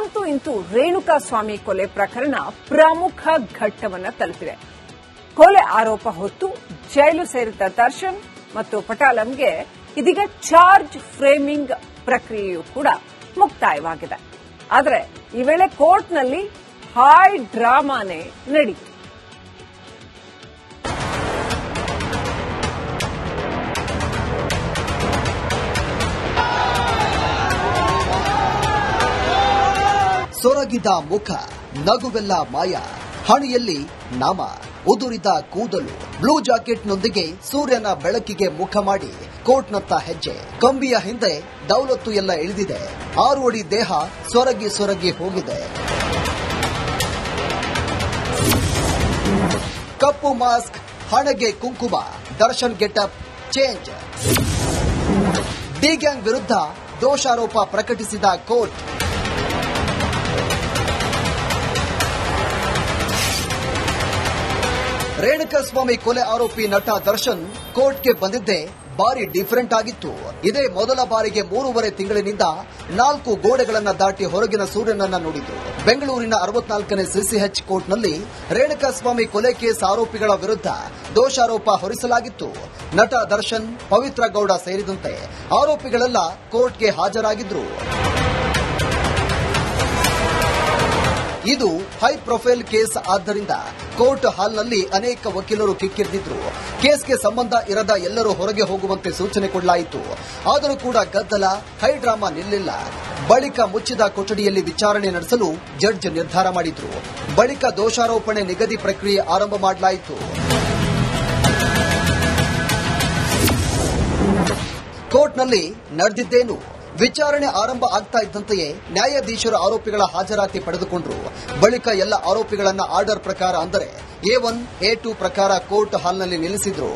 ಅಂತೂ ಇಂತೂ ರೇಣುಕಾಸ್ವಾಮಿ ಕೊಲೆ ಪ್ರಕರಣ ಪ್ರಮುಖ ಘಟ್ಟವನ್ನು ತಲುಪಿದೆ. ಕೊಲೆ ಆರೋಪ ಹೊತ್ತು ಜೈಲು ಸೇರಿದ್ದ ದರ್ಶನ್ ಮತ್ತು ಪಟಾಲಂಗೆ ಇದೀಗ ಚಾರ್ಜ್ ಫ್ರೇಮಿಂಗ್ ಪ್ರಕ್ರಿಯೆಯೂ ಕೂಡ ಮುಕ್ತಾಯವಾಗಿದೆ. ಆದರೆ ಈ ವೇಳೆ ಕೋರ್ಟ್ನಲ್ಲಿ ಹೈ ಡ್ರಾಮಾನೇ ನಡೆಯಿತು. ಸೊರಗಿದ ಮುಖ, ನಗುವೆಲ್ಲ ಮಾಯ, ಹಣೆಯಲ್ಲಿ ನಾಮ, ಉದುರಿದ ಕೂದಲು, ಬ್ಲೂ ಜಾಕೆಟ್ನೊಂದಿಗೆ ಸೂರ್ಯನ ಬೆಳಕಿಗೆ ಮುಖ ಮಾಡಿ ಕೋರ್ಟ್ನತ್ತ ಹೆಜ್ಜೆ. ಕಂಬಿಯ ಹಿಂದೆ ದೌಲತ್ತು ಎಲ್ಲ ಇಳಿದಿದೆ. 6 ಅಡಿ ದೇಹ ಸೊರಗಿ ಸೊರಗಿ ಹೋಗಿದೆ. ಕಪ್ಪು ಮಾಸ್ಕ್, ಹಣೆಗೆ ಕುಂಕುಮ, Darshan getup change. D gang ವಿರುದ್ಧ ದೋಷಾರೋಪ ಪ್ರಕಟಿಸಿದ ಕೋರ್ಟ್. ರೇಣುಕಾಸ್ವಾಮಿ ಕೊಲೆ ಆರೋಪಿ ನಟ ದರ್ಶನ್ ಕೋರ್ಟ್ಗೆ ಬಂದಿದ್ದೇ ಬಾರಿ ಡಿಫರೆಂಟ್ ಆಗಿತ್ತು. ಇದೇ ಮೊದಲ ಬಾರಿಗೆ 3.5 ತಿಂಗಳಿನಿಂದ 4 ಗೋಡೆಗಳನ್ನ ದಾಟಿ ಹೊರಗಿನ ಸೂರ್ಯನನ್ನ ನೋಡಿದ್ರು. ಬೆಂಗಳೂರಿನ 64ನೇ ಸಿಸಿಎಚ್ ಕೋರ್ಟ್ನಲ್ಲಿ ರೇಣುಕಾಸ್ವಾಮಿ ಕೊಲೆ ಕೇಸ್ ಆರೋಪಿಗಳ ವಿರುದ್ಧ ದೋಷಾರೋಪ ಹೊರಿಸಲಾಗಿತ್ತು. ನಟ ದರ್ಶನ್, ಪವಿತ್ರ ಗೌಡ ಸೇರಿದಂತೆ ಆರೋಪಿಗಳೆಲ್ಲ ಕೋರ್ಟ್ಗೆ ಹಾಜರಾಗಿದ್ರು. ಇದು ಹೈ ಪ್ರೊಫೈಲ್ ಕೇಸ್ ಆದ್ದರಿಂದ ಕೋರ್ಟ್ ಹಾಲ್ನಲ್ಲಿ ಅನೇಕ ವಕೀಲರು ಕಿಕ್ಕಿರಿದಿದ್ರು. ಕೇಸ್ಗೆ ಸಂಬಂಧ ಇರದ ಎಲ್ಲರೂ ಹೊರಗೆ ಹೋಗುವಂತೆ ಸೂಚನೆ ಕೊಡಲಾಯಿತು. ಆದರೂ ಕೂಡ ಗದ್ದಲ, ಹೈ ಡ್ರಾಮಾ ನಿಲ್ಲಿಲ್ಲ. ಬಳಿಕ ಮುಚ್ಚಿದ ಕೊಠಡಿಯಲ್ಲಿ ವಿಚಾರಣೆ ನಡೆಸಲು ಜಡ್ಜ್ ನಿರ್ಧಾರ ಮಾಡಿದ್ರು. ಬಳಿಕ ದೋಷಾರೋಪಣೆ ನಿಗದಿ ಪ್ರಕ್ರಿಯೆ ಆರಂಭ ಮಾಡಲಾಯಿತು. ಕೋರ್ಟ್ನಲ್ಲಿ ನಡೆದಿದ್ದೇನು? ವಿಚಾರಣೆ ಆರಂಭ ಆಗ್ತಾ ಇದ್ದಂತೆಯೇ ನ್ಯಾಯಾಧೀಶರು ಆರೋಪಿಗಳ ಹಾಜರಾತಿ ಪಡೆದುಕೊಂಡರು. ಬಳಿಕ ಎಲ್ಲ ಆರೋಪಿಗಳನ್ನ ಆರ್ಡರ್ ಪ್ರಕಾರ ಅಂದರೆ A1, A2 ಪ್ರಕಾರ ಕೋರ್ಟ್ ಹಾಲ್ನಲ್ಲಿ ನಿಲ್ಲಿಸಿದ್ರು.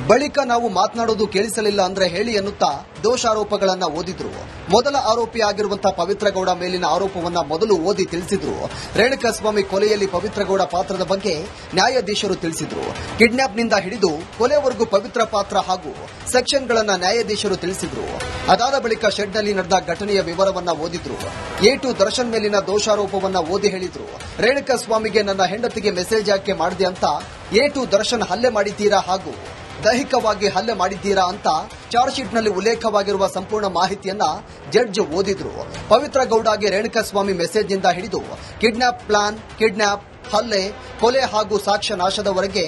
ಬಳಿಕ ನಾವು ಮಾತನಾಡೋದು ಕೇಳಿಸಲಿಲ್ಲ ಅಂದ್ರೆ ಹೇಳಿ ಎನ್ನುತ್ತಾ ದೋಷಾರೋಪಗಳನ್ನ ಓದಿದ್ರು. ಮೊದಲ ಆರೋಪಿ ಆಗಿರುವಂತಹ ಪವಿತ್ರ ಗೌಡ ಮೇಲಿನ ಆರೋಪವನ್ನ ಮೊದಲು ಓದಿ ತಿಳಿಸಿದ್ರು. ರೇಣುಕಾಸ್ವಾಮಿ ಕೊಲೆಯಲ್ಲಿ ಪವಿತ್ರ ಗೌಡ ಪಾತ್ರದ ಬಗ್ಗೆ ನ್ಯಾಯಾಧೀಶರು ತಿಳಿಸಿದ್ರು. ಕಿಡ್ನಾಪ್ನಿಂದ ಹಿಡಿದು ಕೊಲೆವರೆಗೂ ಪವಿತ್ರ ಪಾತ್ರ ಹಾಗೂ ಸೆಕ್ಷನ್ಗಳನ್ನ ನ್ಯಾಯಾಧೀಶರು ತಿಳಿಸಿದ್ರು. ಅದಾದ ಬಳಿಕ ಶೆಡ್ನಲ್ಲಿ ನಡೆದ ಘಟನೆಯ ವಿವರವನ್ನ ಓದಿದ್ರು. A2 ದರ್ಶನ್ ಮೇಲಿನ ದೋಷಾರೋಪವನ್ನ ಓದಿ ಹೇಳಿದ್ರು. ರೇಣುಕಾಸ್ವಾಮಿಗೆ ನನ್ನ ಹೆಂಡತಿಗೆ ಮೆಸೇಜ್ ಯಾಕೆ ಮಾಡಿದೆ ಅಂತ A2 ದರ್ಶನ್ ಹಲ್ಲೆ ಮಾಡಿದ್ದೀರಾ ಹಾಗೂ ದೈಹಿಕವಾಗಿ ಹಲ್ಲೆ ಮಾಡಿದ್ದೀರಾ ಅಂತ ಚಾರ್ಜ್ ಶೀಟ್ನಲ್ಲಿ ಉಲ್ಲೇಖವಾಗಿರುವ ಸಂಪೂರ್ಣ ಮಾಹಿತಿಯನ್ನ ಜಡ್ಜ್ ಓದಿದ್ರು. ಪವಿತ್ರ ಗೌಡಗೆ ರೇಣುಕಾಸ್ವಾಮಿ ಮೆಸೇಜ್ನಿಂದ ಹಿಡಿದು ಕಿಡ್ನಾಪ್ ಪ್ಲಾನ್, ಕಿಡ್ನಾಪ್, ಹಲ್ಲೆ, ಕೊಲೆ ಹಾಗೂ ಸಾಕ್ಷ್ಯ ನಾಶದವರೆಗೆ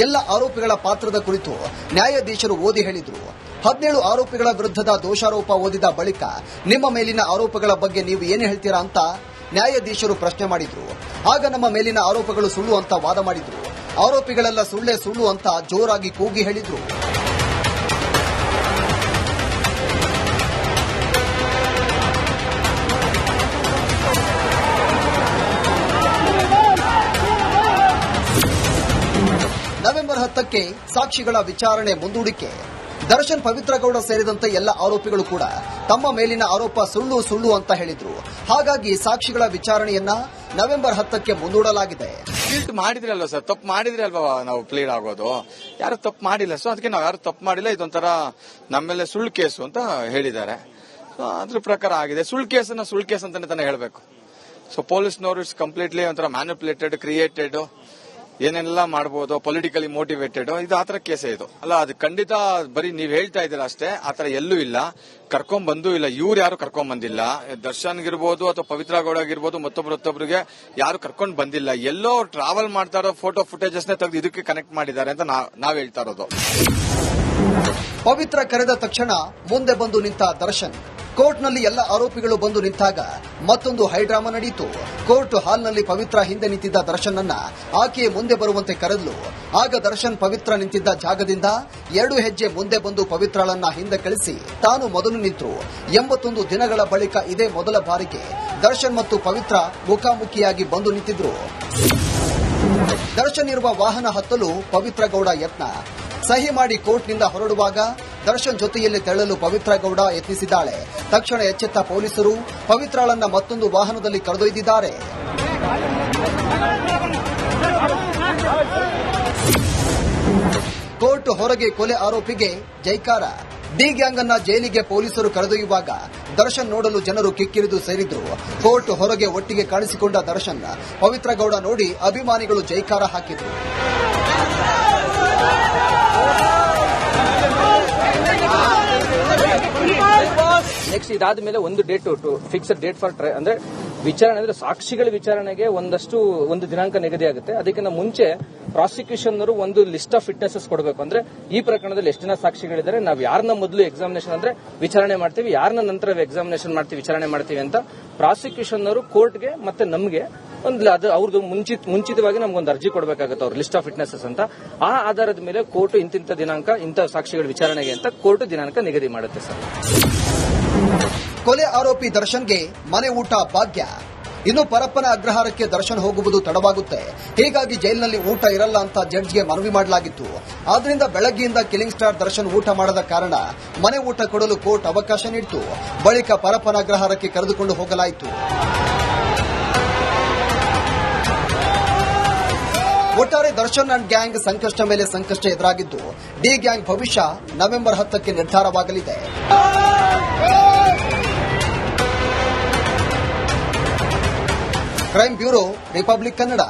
ಎಲ್ಲ ಆರೋಪಿಗಳ ಪಾತ್ರದ ಕುರಿತು ನ್ಯಾಯಾಧೀಶರು ಓದಿ ಹೇಳಿದ್ರು. 17 ಆರೋಪಿಗಳ ವಿರುದ್ಧದ ದೋಷಾರೋಪ ಓದಿದ ಬಳಿಕ ನಿಮ್ಮ ಮೇಲಿನ ಆರೋಪಗಳ ಬಗ್ಗೆ ನೀವು ಏನು ಹೇಳ್ತೀರಾ ಅಂತ ನ್ಯಾಯಾಧೀಶರು ಪ್ರಶ್ನೆ ಮಾಡಿದ್ರು. ಆಗ ನಮ್ಮ ಮೇಲಿನ ಆರೋಪಗಳು ಸುಳ್ಳು ಅಂತ ವಾದ ಮಾಡಿದ್ರು. ಆರೋಪಿಗಳೆಲ್ಲ ಸುಳ್ಳೇ ಸುಳ್ಳು ಅಂತ ಜೋರಾಗಿ ಕೂಗಿ ಹೇಳಿದ್ರು. ನವೆಂಬರ್ 10ಕ್ಕೆ ಸಾಕ್ಷಿಗಳ ವಿಚಾರಣೆ ಮುಂದೂಡಿಕೆ. ದರ್ಶನ್, ಪವಿತ್ರ ಗೌಡ ಸೇರಿದಂತೆ ಎಲ್ಲ ಆರೋಪಿಗಳು ಕೂಡ ತಮ್ಮ ಮೇಲಿನ ಆರೋಪ ಸುಳ್ಳು ಸುಳ್ಳು ಅಂತ ಹೇಳಿದ್ರು. ಹಾಗಾಗಿ ಸಾಕ್ಷಿಗಳ ವಿಚಾರಣೆಯನ್ನ ನವೆಂಬರ್ 10ಕ್ಕೆ ಮುಂದೂಡಲಾಗಿದೆ. ಗಿಲ್ಟ್ ಮಾಡಿದ್ರಲ್ವ ಸರ್, ತಪ್ಪು ಮಾಡಿದ್ರೆ ಅಲ್ವಾ ನಾವು ಪ್ಲೀಡ್ ಆಗೋದು. ಯಾರು ತಪ್ಪು ಮಾಡಿಲ್ಲ, ಸೊ ಅದಕ್ಕೆ ನಾವು ಯಾರು ತಪ್ಪು ಮಾಡಿಲ್ಲ, ಇದೊಂಥರ ನಮ್ಮೇಲೆ ಸುಳ್ಳು ಕೇಸು ಅಂತ ಹೇಳಿದ್ದಾರೆ. ಸೊ ಅದ್ರ ಪ್ರಕಾರ ಆಗಿದೆ. ಸುಳ್ಳು ಕೇಸನ್ನ ಸುಳ್ಳು ಕೇಸ್ ಅಂತಾನೆ ತಾನೇ ಹೇಳಬೇಕು. ಸೊ ಪೊಲೀಸ್ನವರು ಇಟ್ಸ್ ಕಂಪ್ಲೀಟ್ಲಿ ಒಂಥರ ಮ್ಯಾನಿಪುಲೇಟೆಡ್, ಕ್ರಿಯೇಟೆಡ್, ಏನೆಲ್ಲ ಮಾಡಬಹುದು, ಪೊಲಿಟಿಕಲಿ ಮೋಟಿವೇಟೆಡ್, ಇದು ಆತರ ಕೇಸೇ ಇದು ಅಲ್ಲ. ಅದು ಖಂಡಿತ ಬರೀ ನೀವ್ ಹೇಳ್ತಾ ಇದ್ದೀರಾ ಅಷ್ಟೇ, ಆತರ ಎಲ್ಲೂ ಇಲ್ಲ. ಕರ್ಕೊಂಡ್ ಬಂದೂ ಇಲ್ಲ, ಇವ್ರು ಯಾರು ಕರ್ಕೊಂಡ್ ಬಂದಿಲ್ಲ. ದರ್ಶನ್ ಇರ್ಬೋದು ಅಥವಾ ಪವಿತ್ರ ಗೌಡ ಆಗಿರ್ಬೋದು, ಮತ್ತೊಬ್ಬರಿಗೆ ಯಾರು ಕರ್ಕೊಂಡ್ ಬಂದಿಲ್ಲ. ಎಲ್ಲೋ ಟ್ರಾವೆಲ್ ಮಾಡ್ತಾ ಇರೋ ಫೋಟೋ ಫುಟೇಜಸ್ ನ ತೆಗೆದು ಇದಕ್ಕೆ ಕನೆಕ್ಟ್ ಮಾಡಿದ್ದಾರೆ ಅಂತ ನಾವ್ ಹೇಳ್ತಾ ಇರೋದು. ಪವಿತ್ರ ಕರೆದ ತಕ್ಷಣ ಮುಂದೆ ಬಂದು ನಿಂತ ದರ್ಶನ್. ಕೋರ್ಟ್ನಲ್ಲಿ ಎಲ್ಲ ಆರೋಪಿಗಳು ಬಂದು ನಿಂತಾಗ ಮತ್ತೊಂದು ಹೈಡ್ರಾಮಾ ನಡೆಯಿತು. ಕೋರ್ಟ್ ಹಾಲ್ನಲ್ಲಿ ಪವಿತ್ರ ಹಿಂದೆ ನಿಂತಿದ್ದ ದರ್ಶನ್ ಅನ್ನ ಆಕೆಯೇ ಮುಂದೆ ಬರುವಂತೆ ಕರೆದಲು. ಆಗ ದರ್ಶನ್ ಪವಿತ್ರ ನಿಂತಿದ್ದ ಜಾಗದಿಂದ 2 ಹೆಜ್ಜೆ ಮುಂದೆ ಬಂದು ಪವಿತ್ರಳನ್ನ ಹಿಂದೆ ಕಳಿಸಿ ತಾನು ಮೊದಲು ನಿಂತರು. 81 ದಿನಗಳ ಬಳಿಕ ಇದೇ ಮೊದಲ ಬಾರಿಗೆ ದರ್ಶನ್ ಮತ್ತು ಪವಿತ್ರ ಮುಖಾಮುಖಿಯಾಗಿ ಬಂದು ನಿಂತಿದ್ರು. ದರ್ಶನ್ ಇರುವ ವಾಹನ ಹತ್ತಲು ಪವಿತ್ರ ಗೌಡ ಯತ್ನ. ಸಹಿ ಮಾಡಿ ಕೋರ್ಟ್ನಿಂದ ಹೊರಡುವಾಗ ದರ್ಶನ್ ಜೊತೆಯಲ್ಲಿ ತೆರಳಲು ಪವಿತ್ರ ಗೌಡ ಯತ್ನಿಸಿದ್ದಾಳೆ. ತಕ್ಷಣ ಎಚ್ಚೆತ್ತ ಪೊಲೀಸರು ಪವಿತ್ರಳನ್ನ ಮತ್ತೊಂದು ವಾಹನದಲ್ಲಿ ಕರೆದೊಯ್ದಿದ್ದಾರೆ. ಕೋರ್ಟ್ ಹೊರಗೆ ಕೊಲೆ ಆರೋಪಿಗೆ ಜೈಕಾರ. ಡಿ ಗ್ಯಾಂಗ್ ಅನ್ನ ಜೈಲಿಗೆ ಪೊಲೀಸರು ಕರೆದೊಯ್ಯುವಾಗ ದರ್ಶನ್ ನೋಡಲು ಜನರು ಕಿಕ್ಕಿರಿದು ಸೇರಿದ್ರು. ಕೋರ್ಟ್ ಹೊರಗೆ ಒಟ್ಟಿಗೆ ಕಾಣಿಸಿಕೊಂಡ ದರ್ಶನ್, ಪವಿತ್ರ ಗೌಡ ನೋಡಿ ಅಭಿಮಾನಿಗಳು ಜೈಕಾರ ಹಾಕಿದ್ರು. ನೆಕ್ಸ್ಟ್ ಇದಾದ್ಮೇಲೆ ಒಂದು ಡೇಟ್ ಫಿಕ್ಸ್ಡ್ ಡೇಟ್ ಫಾರ್ ಅಂದ್ರೆ ವಿಚಾರಣೆ ಅಂದ್ರೆ ಸಾಕ್ಷಿಗಳ ವಿಚಾರಣೆಗೆ ಒಂದು ದಿನಾಂಕ ನಿಗದಿ ಆಗುತ್ತೆ. ಅದಕ್ಕಿಂತ ಮುಂಚೆ ಪ್ರಾಸಿಕ್ಯೂಷನ್ ಅವರು ಒಂದು ಲಿಸ್ಟ್ ಆಫ್ ವಿಟ್ನೆಸಸ್ ಕೊಡಬೇಕು. ಅಂದ್ರೆ ಈ ಪ್ರಕರಣದಲ್ಲಿ ಎಷ್ಟು ಜನ ಸಾಕ್ಷಿಗಳಿದ್ದಾರೆ, ನಾವು ಯಾರನ್ನ ಮೊದಲು ಎಕ್ಸಾಮಿನೇಷನ್ ಅಂದ್ರೆ ವಿಚಾರಣೆ ಮಾಡ್ತೀವಿ, ಯಾರನ್ನ ನಂತರ ಎಕ್ಸಾಮಿನೇಷನ್ ಮಾಡ್ತೀವಿ, ವಿಚಾರಣೆ ಮಾಡ್ತೀವಿ ಅಂತ ಪ್ರಾಸಿಕ್ಯೂಷನ್ ಅವರು ಕೋರ್ಟ್ಗೆ ಮತ್ತೆ ನಮಗೆ ಅದು ಅವ್ರದ್ದು ಮುಂಚಿತವಾಗಿ ನಮ್ಗೊಂದು ಅರ್ಜಿ ಕೊಡಬೇಕಾಗುತ್ತೆ, ಅವ್ರ ಲಿಸ್ಟ್ ಆಫ್ ವಿಟ್ನೆಸಸ್ ಅಂತ. ಆ ಆಧಾರದ ಮೇಲೆ ಕೋರ್ಟ್ ಇಂತಿಂತ ದಿನಾಂಕ ಇಂಥ ಸಾಕ್ಷಿಗಳ ವಿಚಾರಣೆಗೆ ಅಂತ ಕೋರ್ಟ್ ದಿನಾಂಕ ನಿಗದಿ ಮಾಡುತ್ತೆ ಸರ್. ಕೊಲೆ ಆರೋಪಿ ದರ್ಶನ್ಗೆ ಮನೆ ಊಟ ಭಾಗ್ಯ. ಇನ್ನು ಪರಪ್ಪನ ಅಗ್ರಹಾರಕ್ಕೆ ದರ್ಶನ್ ಹೋಗುವುದು ತಡವಾಗುತ್ತೆ, ಹೀಗಾಗಿ ಜೈಲಿನಲ್ಲಿ ಊಟ ಇರಲ್ಲ ಅಂತ ಜಡ್ಜ್ಗೆ ಮನವಿ ಮಾಡಲಾಗಿತ್ತು. ಆದ್ರಿಂದ ಬೆಳಗ್ಗೆಯಿಂದ ಕಿಲಿಂಗ್ ಸ್ಟಾರ್ ದರ್ಶನ್ ಊಟ ಮಾಡದ ಕಾರಣ ಮನೆ ಊಟ ಕೊಡಲು ಕೋರ್ಟ್ ಅವಕಾಶ ನೀಡಿತು. ಬಳಿಕ ಪರಪ್ಪನ ಅಗ್ರಹಾರಕ್ಕೆ ಕರೆದುಕೊಂಡು ಹೋಗಲಾಯಿತು. ಒಟ್ಟಾರೆ ದರ್ಶನ್ ಅಂಡ್ ಗ್ಯಾಂಗ್ ಸಂಕಷ್ಟ ಮೇಲೆ ಸಂಕಷ್ಟ ಎದುರಾಗಿದ್ದು, ಡಿ ಗ್ಯಾಂಗ್ ಭವಿಷ್ಯ ನವೆಂಬರ್ 10ಕ್ಕೆ ನಿರ್ಧಾರವಾಗಲಿದೆ. Crime bureau, republic Kannada.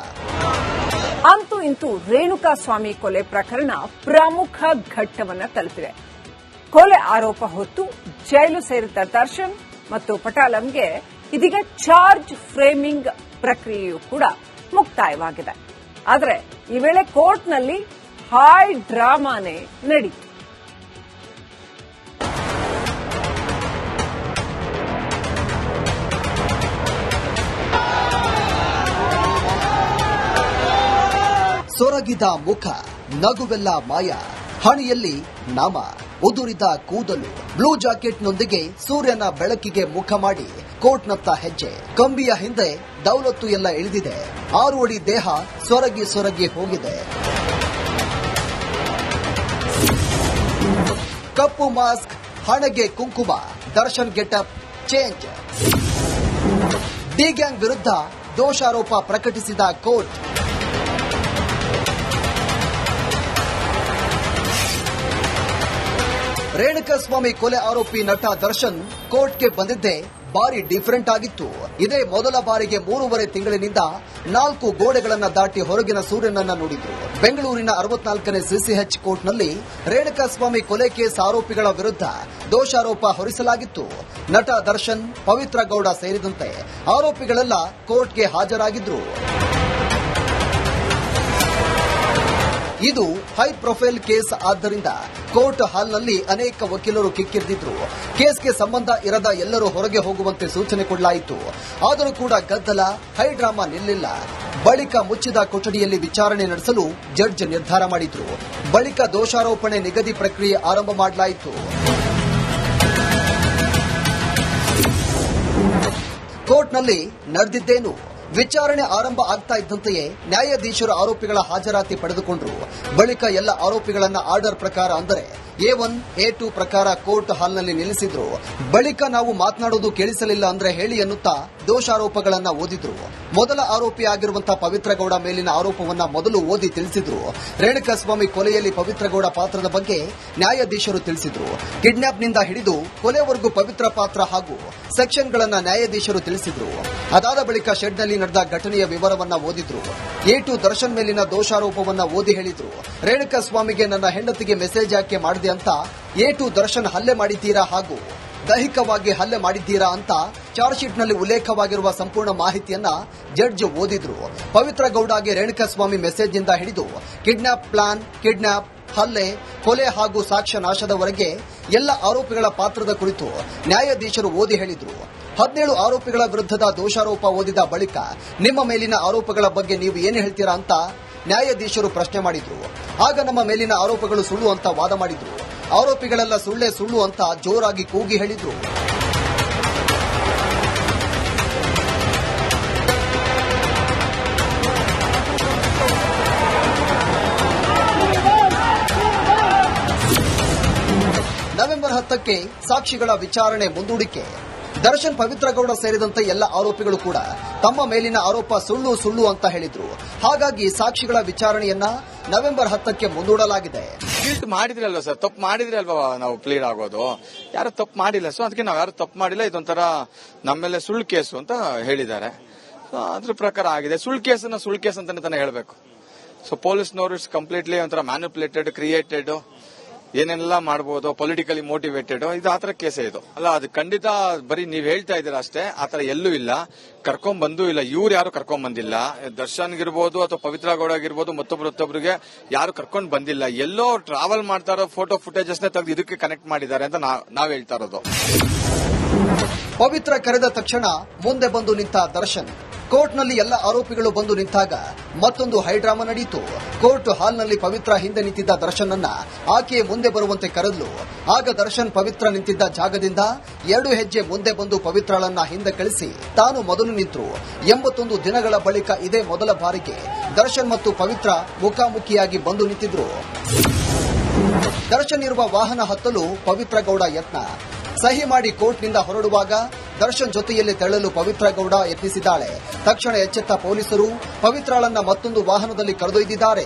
ಅಂತೂ ಇಂತೂ ರೇಣುಕಾಸ್ವಾಮಿ ಕೊಲೆ ಪ್ರಕರಣ ಪ್ರಮುಖ ಘಟ್ಟವನ್ನ ತಲುಪಿದೆ. ಕೊಲೆ ಆರೋಪ ಹೊತ್ತು ಜೈಲು ಸೇರಿದ ದರ್ಶನ್ ಮತ್ತು ಪಟಾಲಂಗೆ ಇದೀಗ ಚಾರ್ಜ್ ಫ್ರೇಮಿಂಗ್ ಪ್ರಕ್ರಿಯೆಯೂ ಕೂಡ ಮುಕ್ತಾಯವಾಗಿದೆ. ಆದರೆ ಈ ವೇಳೆ ಕೋರ್ಟ್ನಲ್ಲಿ ಹಾಯ್ ಡ್ರಾಮಾನೇ ನಡೀತು. ಸೊರಗಿದ ಮುಖ, ನಗುವೆಲ್ಲ ಮಾಯ, ಹಣೆಯಲ್ಲಿ ನಾಮ, ಉದುರಿದ ಕೂದಲು, ಬ್ಲೂ ಜಾಕೆಟ್ನೊಂದಿಗೆ ಸೂರ್ಯನ ಬೆಳಕಿಗೆ ಮುಖ ಮಾಡಿ ಕೋರ್ಟ್ನತ್ತ ಹೆಜ್ಜೆ. ಕಂಬಿಯ ಹಿಂದೆ ದೌಲತ್ತು ಎಲ್ಲ ಇಳಿದಿದೆ. 6 ಅಡಿ ದೇಹ ಸೊರಗಿ ಸೊರಗಿ ಹೋಗಿದೆ. ಕಪ್ಪು ಮಾಸ್ಕ್, ಹಣೆಗೆ ಕುಂಕುಮ, Darshan getup change. D gang ವಿರುದ್ಧ ದೋಷಾರೋಪ ಪ್ರಕಟಿಸಿದ ಕೋರ್ಟ್. ರೇಣುಕಾಸ್ವಾಮಿ ಕೊಲೆ ಆರೋಪಿ ನಟ ದರ್ಶನ್ ಕೋರ್ಟ್ಗೆ ಬಂದಿದ್ದೇ ಬಾರಿ ಡಿಫರೆಂಟ್ ಆಗಿತ್ತು. ಇದೇ ಮೊದಲ ಬಾರಿಗೆ 3.5 ತಿಂಗಳಿನಿಂದ 4 ಗೋಡೆಗಳನ್ನ ದಾಟಿ ಹೊರಗಿನ ಸೂರ್ಯನನ್ನ ನೋಡಿದ್ರು. ಬೆಂಗಳೂರಿನ 64ನೇ ಸಿಸಿಎಚ್ ಕೋರ್ಟ್ನಲ್ಲಿ ರೇಣುಕಾಸ್ವಾಮಿ ಕೊಲೆ ಕೇಸ್ ಆರೋಪಿಗಳ ವಿರುದ್ಧ ದೋಷಾರೋಪ ಹೊರಿಸಲಾಗಿತ್ತು. ನಟ ದರ್ಶನ್, ಪವಿತ್ರ ಗೌಡ ಸೇರಿದಂತೆ ಆರೋಪಿಗಳೆಲ್ಲ ಕೋರ್ಟ್ಗೆ ಹಾಜರಾಗಿದ್ರು. ಇದು ಹೈ ಪ್ರೊಫೈಲ್ ಕೇಸ್ ಆದ್ದರಿಂದ ಕೋರ್ಟ್ ಹಾಲ್ನಲ್ಲಿ ಅನೇಕ ವಕೀಲರು ಕಿಕ್ಕಿರಿದಿದ್ರು. ಕೇಸ್ಗೆ ಸಂಬಂಧ ಇರದ ಎಲ್ಲರೂ ಹೊರಗೆ ಹೋಗುವಂತೆ ಸೂಚನೆ ಕೊಡಲಾಯಿತು. ಆದರೂ ಕೂಡ ಗದ್ದಲ, ಹೈ ಡ್ರಾಮಾ ನಿಲ್ಲಿಲ್ಲ. ಬಳಿಕ ಮುಚ್ಚಿದ ಕೊಠಡಿಯಲ್ಲಿ ವಿಚಾರಣೆ ನಡೆಸಲು ಜಡ್ಜ್ ನಿರ್ಧಾರ ಮಾಡಿದ್ರು. ಬಳಿಕ ದೋಷಾರೋಪಣೆ ನಿಗದಿ ಪ್ರಕ್ರಿಯೆ ಆರಂಭ ಮಾಡಲಾಯಿತು. ಕೋರ್ಟ್ನಲ್ಲಿ ನಡೆದಿದ್ದೇನು? ವಿಚಾರಣೆ ಆರಂಭ ಆಗ್ತಾ ಇದ್ದಂತೆಯೇ ನ್ಯಾಯಾಧೀಶರು ಆರೋಪಿಗಳ ಹಾಜರಾತಿ ಪಡೆದುಕೊಂಡರು. ಬಳಿಕ ಎಲ್ಲ ಆರೋಪಿಗಳನ್ನ ಆರ್ಡರ್ ಪ್ರಕಾರ ಅಂದರೆ A1, A2 ಪ್ರಕಾರ ಕೋರ್ಟ್ ಹಾಲ್ನಲ್ಲಿ ನಿಲ್ಲಿಸಿದ್ರು. ಬಳಿಕ ನಾವು ಮಾತನಾಡೋದು ಕೇಳಿಸಲಿಲ್ಲ ಅಂದ್ರೆ ಹೇಳಿ ಎನ್ನುತ್ತಾ ದೋಷಾರೋಪಗಳನ್ನ ಓದಿದ್ರು. ಮೊದಲ ಆರೋಪಿ ಆಗಿರುವಂತಹ ಪವಿತ್ರ ಗೌಡ ಮೇಲಿನ ಆರೋಪವನ್ನ ಮೊದಲು ಓದಿ ತಿಳಿಸಿದ್ರು. ರೇಣುಕಾಸ್ವಾಮಿ ಕೊಲೆಯಲ್ಲಿ ಪವಿತ್ರ ಗೌಡ ಪಾತ್ರದ ಬಗ್ಗೆ ನ್ಯಾಯಾಧೀಶರು ತಿಳಿಸಿದ್ರು. ಕಿಡ್ನಾಪ್ನಿಂದ ಹಿಡಿದು ಕೊಲೆವರೆಗೂ ಪವಿತ್ರ ಪಾತ್ರ ಹಾಗೂ ಸೆಕ್ಷನ್ಗಳನ್ನ ನ್ಯಾಯಾಧೀಶರು ತಿಳಿಸಿದ್ರು. ಅದಾದ ಬಳಿಕ ಶೆಡ್ನಲ್ಲಿ ನಡೆದ ಘಟನೆಯ ವಿವರವನ್ನ ಓದಿದ್ರು. A2 ದರ್ಶನ್ ಮೇಲಿನ ದೋಷಾರೋಪವನ್ನ ಓದಿ ಹೇಳಿದ್ರು. ರೇಣುಕಾಸ್ವಾಮಿಗೆ ನನ್ನ ಹೆಂಡತಿಗೆ ಮೆಸೇಜ್ ಯಾಕೆ ಮಾಡಿದೆ ಅಂತ A2 ದರ್ಶನ್ ಹಲ್ಲೆ ಮಾಡಿದ್ದೀರಾ ಹಾಗೂ ದೈಹಿಕವಾಗಿ ಹಲ್ಲೆ ಮಾಡಿದ್ದೀರಾ ಅಂತ ಚಾರ್ಜ್ ಶೀಟ್ನಲ್ಲಿ ಉಲ್ಲೇಖವಾಗಿರುವ ಸಂಪೂರ್ಣ ಮಾಹಿತಿಯನ್ನ ಜಡ್ಜ್ ಓದಿದ್ರು. ಪವಿತ್ರ ಗೌಡಗೆ ರೇಣುಕಾಸ್ವಾಮಿ ಮೆಸೇಜ್ನಿಂದ ಹಿಡಿದು ಕಿಡ್ನಾಪ್ ಪ್ಲಾನ್, ಕಿಡ್ನಾಪ್, ಹಲ್ಲೆ, ಕೊಲೆ ಹಾಗೂ ಸಾಕ್ಷ್ಯ ನಾಶದವರೆಗೆ ಎಲ್ಲ ಆರೋಪಿಗಳ ಪಾತ್ರದ ಕುರಿತು ನ್ಯಾಯಾಧೀಶರು ಓದಿ ಹೇಳಿದ್ರು. 17 ಆರೋಪಿಗಳ ವಿರುದ್ಧದ ದೋಷಾರೋಪ ಓದಿದ ಬಳಿಕ ನಿಮ್ಮ ಮೇಲಿನ ಆರೋಪಗಳ ಬಗ್ಗೆ ನೀವು ಏನು ಹೇಳ್ತೀರಾ ಅಂತ ನ್ಯಾಯಾಧೀಶರು ಪ್ರಶ್ನೆ ಮಾಡಿದ್ರು. ಆಗ ನಮ್ಮ ಮೇಲಿನ ಆರೋಪಗಳು ಸುಳ್ಳು ಅಂತ ವಾದ ಮಾಡಿದ್ರು. ಆರೋಪಿಗಳೆಲ್ಲ ಸುಳ್ಳೇ ಸುಳ್ಳು ಅಂತ ಜೋರಾಗಿ ಕೂಗಿ ಹೇಳಿದ್ರು. ನವೆಂಬರ್ 10ಕ್ಕೆ ಸಾಕ್ಷಿಗಳ ವಿಚಾರಣೆ ಮುಂದೂಡಿಕೆ. ದರ್ಶನ್, ಪವಿತ್ರ ಗೌಡ ಸೇರಿದಂತೆ ಎಲ್ಲ ಆರೋಪಿಗಳು ಕೂಡ ತಮ್ಮ ಮೇಲಿನ ಆರೋಪ ಸುಳ್ಳು ಅಂತ ಹೇಳಿದ್ರು. ಹಾಗಾಗಿ ಸಾಕ್ಷಿಗಳ ವಿಚಾರಣೆಯನ್ನ ನವೆಂಬರ್ 10ಕ್ಕೆ ಮುಂದೂಡಲಾಗಿದೆ. ಗಿಲ್ಟ್ ಮಾಡಿದ್ರಲ್ವಾ ಸರ್, ತಪ್ಪು ಮಾಡಿದ್ರೆ ಅಲ್ವಾ ನಾವು ಪ್ಲೀಡ್ ಆಗೋದು. ಯಾರು ತಪ್ಪು ಮಾಡಿಲ್ಲ, ಸೊ ಅದಕ್ಕೆ ನಾವು ಯಾರು ತಪ್ಪು ಮಾಡಿಲ್ಲ, ಇದೊಂಥರ ನಮ್ಮೇಲೆ ಸುಳ್ಳು ಕೇಸು ಅಂತ ಹೇಳಿದ್ದಾರೆ. ಸೊ ಅದ್ರ ಪ್ರಕಾರ ಆಗಿದೆ. ಸುಳ್ಳು ಕೇಸ್ ಅಂತಾನೆ ಹೇಳಬೇಕು. ಸೊ ಪೊಲೀಸ್ನವರು ಇಟ್ಸ್ ಕಂಪ್ಲೀಟ್ಲಿ ಒಂಥರ ಮ್ಯಾನಿಪುಲೇಟೆಡ್, ಕ್ರಿಯೇಟೆಡ್, ಏನೆಲ್ಲ ಮಾಡಬಹುದು, ಪೊಲಿಟಿಕಲಿ ಮೋಟಿವೇಟೆಡ್, ಇದು ಆತರ ಕೇಸೇ ಇದು ಅಲ್ಲ. ಅದು ಖಂಡಿತ ಬರೀ ನೀವ್ ಹೇಳ್ತಾ ಇದ್ದೀರಾ ಅಷ್ಟೇ, ಆತರ ಎಲ್ಲೂ ಇಲ್ಲ. ಕರ್ಕೊಂಡ್ ಬಂದೂ ಇಲ್ಲ, ಇವ್ರು ಯಾರು ಕರ್ಕೊಂಡ್ ಬಂದಿಲ್ಲ. ದರ್ಶನ್ಗಿರ್ಬೋದು ಅಥವಾ ಪವಿತ್ರ ಗೌಡ ಆಗಿರ್ಬೋದು, ಮತ್ತೊಬ್ಬರಿಗೆ ಯಾರು ಕರ್ಕೊಂಡ್ ಬಂದಿಲ್ಲ. ಎಲ್ಲೋ ಟ್ರಾವೆಲ್ ಮಾಡ್ತಾ ಇರೋ ಫೋಟೋ ಫುಟೇಜಸ್ ನ ತೆಗೆದು ಇದಕ್ಕೆ ಕನೆಕ್ಟ್ ಮಾಡಿದ್ದಾರೆ ಅಂತ ನಾವ್ ಹೇಳ್ತಾ ಇರೋದು. ಪವಿತ್ರ ಕರೆದ ತಕ್ಷಣ ಮುಂದೆ ಬಂದು ನಿಂತ ದರ್ಶನ್. ಕೋರ್ಟ್ನಲ್ಲಿ ಎಲ್ಲ ಆರೋಪಿಗಳು ಬಂದು ನಿಂತಾಗ ಮತ್ತೊಂದು ಹೈಡ್ರಾಮಾ ನಡೆಯಿತು. ಕೋರ್ಟ್ ಹಾಲ್ನಲ್ಲಿ ಪವಿತ್ರ ಹಿಂದೆ ನಿಂತಿದ್ದ ದರ್ಶನ್ ಅನ್ನ ಆಕೆ ಮುಂದೆ ಬರುವಂತೆ ಕರೆದ್ಲು. ಆಗ ದರ್ಶನ್ ಪವಿತ್ರ ನಿಂತಿದ್ದ ಜಾಗದಿಂದ 2 ಹೆಜ್ಜೆ ಮುಂದೆ ಬಂದು ಪವಿತ್ರಳನ್ನ ಹಿಂದೆ ಕಳಿಸಿ ತಾನು ಮೊದಲು ನಿಂತರು. 81 ದಿನಗಳ ಬಳಿಕ ಇದೇ ಮೊದಲ ಬಾರಿಗೆ ದರ್ಶನ್ ಮತ್ತು ಪವಿತ್ರ ಮುಖಾಮುಖಿಯಾಗಿ ಬಂದು ನಿಂತಿದ್ರು. ದರ್ಶನ್ ಇರುವ ವಾಹನ ಹತ್ತಲು ಪವಿತ್ರ ಗೌಡ ಯತ್ನ. ಸಹಿ ಮಾಡಿ ಕೋರ್ಟ್ನಿಂದ ಹೊರಡುವಾಗ ದರ್ಶನ್ ಜೊತೆಯಲ್ಲಿ ತೆರಳಲು ಪವಿತ್ರ ಗೌಡ ಯತ್ನಿಸಿದ್ದಾಳೆ. ತಕ್ಷಣ ಎಚ್ಚೆತ್ತ ಪೊಲೀಸರು ಪವಿತ್ರಳನ್ನ ಮತ್ತೊಂದು ವಾಹನದಲ್ಲಿ ಕರೆದೊಯ್ದಿದ್ದಾರೆ.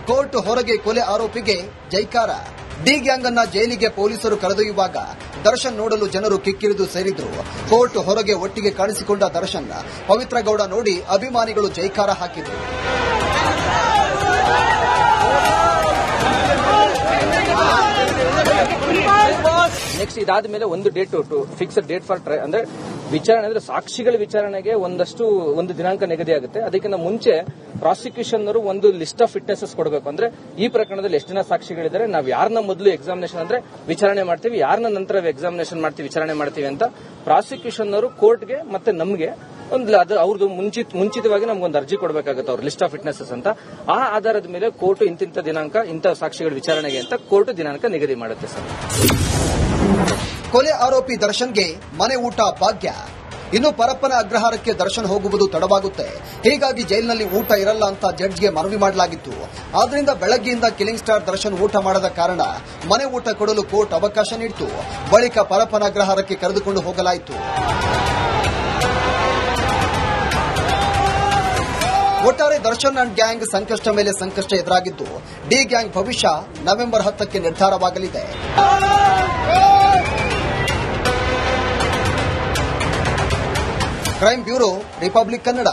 ಕೋರ್ಟ್ ಹೊರಗೆ ಕೊಲೆ ಆರೋಪಿಗೆ ಜೈಕಾರ. ಡಿ ಗ್ಯಾಂಗ್ ಅನ್ನ ಜೈಲಿಗೆ ಪೊಲೀಸರು ಕರೆದೊಯ್ಯುವಾಗ ದರ್ಶನ್ ನೋಡಲು ಜನರು ಕಿಕ್ಕಿರಿದು ಸೇರಿದ್ರು. ಕೋರ್ಟ್ ಹೊರಗೆ ಒಟ್ಟಿಗೆ ಕಾಣಿಸಿಕೊಂಡ ದರ್ಶನ್ ಪವಿತ್ರ ಗೌಡ ನೋಡಿ ಅಭಿಮಾನಿಗಳು ಜೈಕಾರ ಹಾಕಿದ್ರು. ನೆಕ್ಸ್ಟ್ ಇದಾದ್ಮೇಲೆ ಒಂದು ಡೇಟ್ ಫಿಕ್ಸ್ಡ್ ಡೇಟ್ ಫಾರ್ ಅಂದ್ರೆ ವಿಚಾರಣೆ, ಅಂದ್ರೆ ಸಾಕ್ಷಿಗಳ ವಿಚಾರಣೆಗೆ ಒಂದು ದಿನಾಂಕ ನಿಗದಿ ಆಗುತ್ತೆ. ಅದಕ್ಕಿಂತ ಮುಂಚೆ ಪ್ರಾಸಿಕ್ಯೂಷನ್ ಅವರು ಒಂದು ಲಿಸ್ಟ್ ಆಫ್ ವಿಟ್ನೆಸಸ್ ಕೊಡಬೇಕು. ಅಂದ್ರೆ ಈ ಪ್ರಕರಣದಲ್ಲಿ ಎಷ್ಟು ಜನ ಸಾಕ್ಷಿಗಳಿದ್ದಾರೆ, ನಾವು ಯಾರನ್ನ ಮೊದಲು ಎಕ್ಸಾಮಿನೇಷನ್ ಅಂದ್ರೆ ವಿಚಾರಣೆ ಮಾಡ್ತೀವಿ, ಯಾರನ್ನ ನಂತರ ಎಕ್ಸಾಮಿನೇಷನ್ ಮಾಡ್ತೀವಿ, ವಿಚಾರಣೆ ಮಾಡ್ತೀವಿ ಅಂತ ಪ್ರಾಸಿಕ್ಯೂಷನ್ ಅವರು ಕೋರ್ಟ್ಗೆ ಮತ್ತೆ ನಮಗೆ ಅದು ಅವ್ರದ್ದು ಮುಂಚಿತವಾಗಿ ನಮ್ಗೊಂದು ಅರ್ಜಿ ಕೊಡಬೇಕಾಗುತ್ತೆ, ಅವ್ರ ಲಿಸ್ಟ್ ಆಫ್ ವಿಟ್ನೆಸಸ್ ಅಂತ. ಆ ಆಧಾರದ ಮೇಲೆ ಕೋರ್ಟ್ ಇಂತಿಂತ ದಿನಾಂಕ ಇಂಥ ಸಾಕ್ಷಿಗಳ ವಿಚಾರಣೆಗೆ ಅಂತ ಕೋರ್ಟ್ ದಿನಾಂಕ ನಿಗದಿ ಮಾಡುತ್ತೆ ಸರ್. ಕೊಲೆ ಆರೋಪಿ ದರ್ಶನ್ಗೆ ಮನೆ ಊಟ ಭಾಗ್ಯ. ಇನ್ನು ಪರಪ್ಪನ ಅಗ್ರಹಾರಕ್ಕೆ ದರ್ಶನ್ ಹೋಗುವುದು ತಡವಾಗುತ್ತೆ. ಹೀಗಾಗಿ ಜೈಲಿನಲ್ಲಿ ಊಟ ಇರಲ್ಲ ಅಂತ ಜಡ್ಜ್ಗೆ ಮನವಿ ಮಾಡಲಾಗಿತ್ತು. ಆದ್ರಿಂದ ಬೆಳಗ್ಗೆಯಿಂದ ಕಿಲಿಂಗ್ ಸ್ಟಾರ್ ದರ್ಶನ್ ಊಟ ಮಾಡದ ಕಾರಣ ಮನೆ ಊಟ ಕೊಡಲು ಕೋರ್ಟ್ ಅವಕಾಶ ನೀಡಿತು. ಬಳಿಕ ಪರಪ್ಪನ ಅಗ್ರಹಾರಕ್ಕೆ ಕರೆದುಕೊಂಡು ಹೋಗಲಾಯಿತು. ಒಟ್ಟಾರೆ ದರ್ಶನ್ ಅಂಡ್ ಗ್ಯಾಂಗ್ ಸಂಕಷ್ಟ ಮೇಲೆ ಸಂಕಷ್ಟ ಎದುರಾಗಿದ್ದು ಡಿ ಗ್ಯಾಂಗ್ ಭವಿಷ್ಯ ನವೆಂಬರ್ 10ಕ್ಕೆ ನಿರ್ಧಾರವಾಗಲಿದೆ. Crime bureau, republic Kannada.